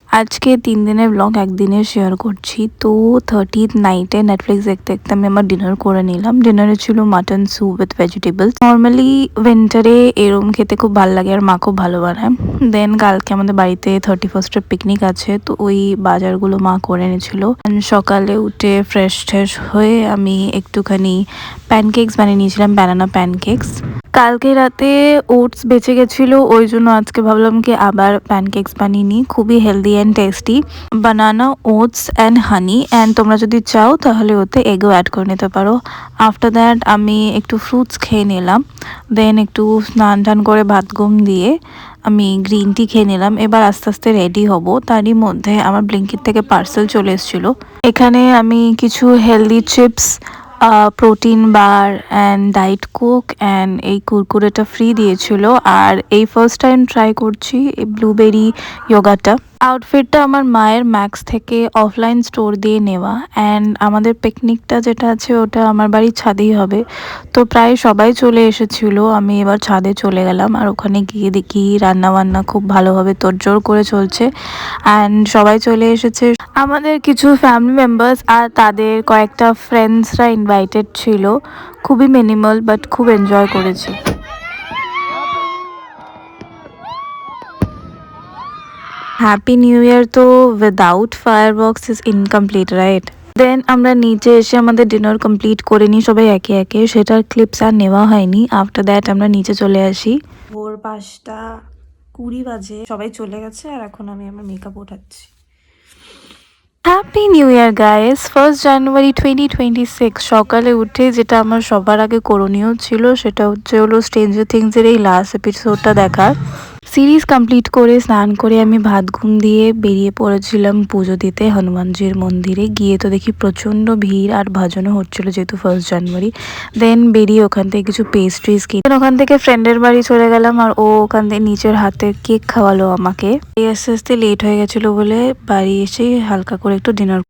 আজকে 3 দিনের ব্লগ একদিনে শেয়ার করছি। তো 30th নাইটে নেটফ্লিক্স দেখতে দেখতে আমি আমার ডিনার করে নিলাম। ডিনারে ছিল mutton soup with vegetables. Normally উইন্টারে এরম খেতে খুব ভালো লাগে আর মা খুব ভালো বানায়। দেন কালকে আমাদের বাড়িতে 31st পিকনিক আছে, তো ওই বাজারগুলো মা করে এনেছিল। সকালে উঠে ফ্রেশ ট্রেশ হয়ে আমি একটুখানি প্যানকেকস বানিয়ে নিয়েছিলাম, ব্যানানা প্যানকেকস। কালকে রাতে ওটস বেঁচে গেছিলো, ওই জন্য আজকে ভাবলাম কি আবার প্যানকেকস বানিয়ে নিই। খুবই healthy and tasty, banana oats and honey, and তোমরা যদি চাও তাহলে ওতে এগও অ্যাড করে নিতে পারো। আফটার দ্যাট আমি একটু ফ্রুটস খেয়ে নিলাম। দেন একটু স্নান টান করে ভাত ঘুম দিয়ে আমি গ্রিন টি খেয়ে নিলাম। এবার আস্তে আস্তে রেডি হব। তারই মধ্যে আমার ব্লিঙ্কিট থেকে পার্সেল চলে এসেছিলো। এখানে আমি কিছু healthy chips, protein bar and diet Coke and এই কুরকুরেটা ফ্রি দিয়েছিল। আর এই ফার্স্ট টাইম ট্রাই করছি এই ব্লুবেরি ইয়োগাটা। আউটফিটটা আমার মায়ের ম্যাক্স থেকে অফলাইন স্টোর দিয়ে নেওয়া, অ্যান্ড আমাদের পিকনিকটা যেটা আছে ওটা আমার বাড়ির ছাদেই হবে। তো প্রায় সবাই চলে এসেছিলো, আমি এবার ছাদে চলে গেলাম। আর ওখানে গিয়ে দেখি রান্নাবান্না খুব ভালোভাবে তোড়জোড় করে চলছে, অ্যান্ড সবাই চলে এসেছে। আমাদের কিছু ফ্যামিলি মেম্বার্স আর তাদের কয়েকটা ফ্রেন্ডসরা ইনভাইটেড ছিল। খুবই মিনিমাল বাট খুব এনজয় করেছি। হ্যাপি নিউ ইয়ার তো without fireworks is incomplete, right? Then আমরা নিচে এসে আমাদের ডিনার কমপ্লিট করে নিই সবাই একে একে। সেটার ক্লিপস আর নেওয়া হয়নি। আফটার দ্যাট আমরা নিচে চলে আসি। ভোর 5:20 বাজে, সবাই চলে গেছে আর এখন আমি আমার মেকআপ ওঠাচ্ছি। Happy new year guys, 1st January 2026 সকালে উঠে যেটা আমার সবার আগে করণীয় ছিল সেটা হলো স্ট্রেঞ্জার থিংসের এই লাস্ট এপিসোডটা দেখার। সিরিজ কমপ্লিট করে স্নান করে আমি ভাত ঘুম দিয়ে বেরিয়ে পড়েছিলাম পুজো দিতে হনুমানজির মন্দিরে। গিয়ে তো দেখি প্রচণ্ড ভিড় আর ভজনও হচ্ছিলো যেহেতু 1st জানুয়ারি। দেন বেরিয়ে ওখান থেকে কিছু পেস্ট্রিজ কিনে ওখান থেকে ফ্রেন্ডের বাড়ি চলে গেলাম, আর ও ওখান থেকে নিচের হাতে কেক খাওয়ালো আমাকে। আস্তে আস্তে লেট হয়ে গেছিলো বলে বাড়ি এসে হালকা করে একটু ডিনার